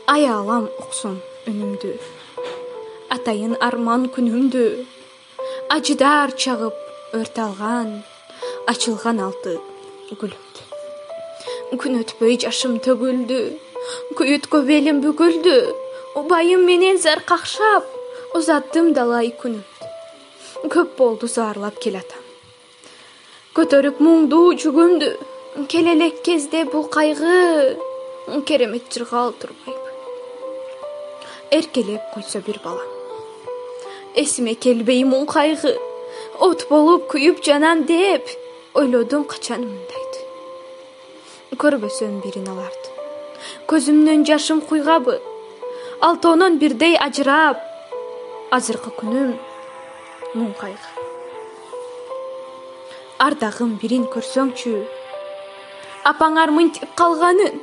Ayağlam oksun önümdü, atayın arman күнүмдү. Acıdar çağıp örtalgan, açılgan altı gülümdü. Gün ötpöy yaşım tөгүлдү, kuyutko belim büküldü. Bayım menen zar kakşap, uzattım dalay күнүмдү. Köp boldu zarlap kelatam. Kötörüp muңду жүгүмдү, келелек кезде bu kaygı, керемет жыргал турбайбы. Erkelep koysa bir balam. Esime kelbey muң kaygı, ot bolup kuyup canam deyip, oylodum kaçanımdaydı. Körbösöm birin alardı. Közümdön yaşım kuygabı, altonon birdey acırap, azırkı күнүм muң kaygı. Ардагым бирин көрсөңчү, апаңар мынтип калганын,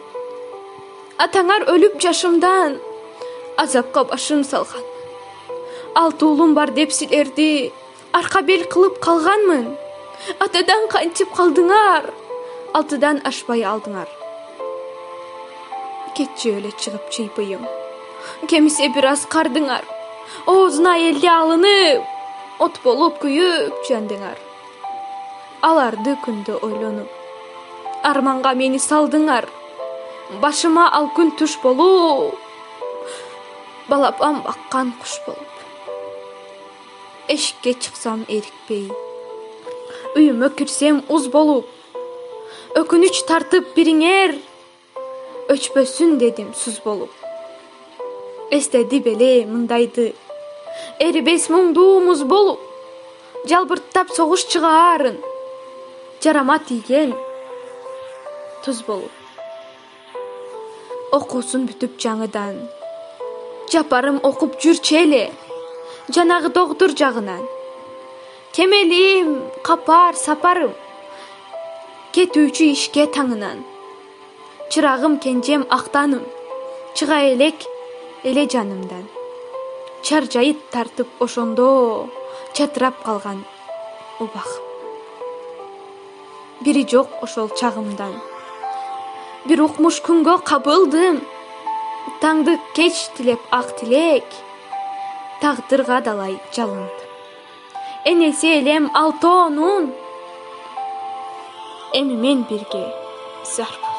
атаңар өлүп жашымдан азапка башын салган. Алты уулум бар деп силерди арка бел кылып калганмын. Атадан кантип калдыңар, алтыдан ашпай алдыңар. Кетчи эле чыгып чыйпыйым, кемисе бир аз кардыңар. Оозуна элди алынып, от болуп күйүп жандыңар. Аларды күндө ойлонуп, арманга мени салдыңар. Башыма ал күн туш болуп, балапан баккан куш болуп. Эшикке чыксам эрикпей, үйүмө кирсем уз болуп, өкүнүч тартып бириңер, өчпөсүн дедим суз болуп. Эстеди беле мындайды, эрибес муңдуумуз болуп, жалбырттап согуш чыгаарын, жарама тийген туз болуп. Окуусун бүтүп жаңыдан, жапарым окуп жүрчү эле, жанагы доктур жагынан. Кемелим, капар сапарым, кетүүчү ишке таңынан. Чырагым кенжем актаным, чыга элек эле жанымдан. Чаржайыт тартып ошондо чатырап калган убагым. Бири жок ошол чагымдан. Бир укмуш күнгө кабылдым, таңды кеч тилеп ак тилек, тагдырга далай жалындым. Энеси элем алтоонун, эми мен бирге зарбы.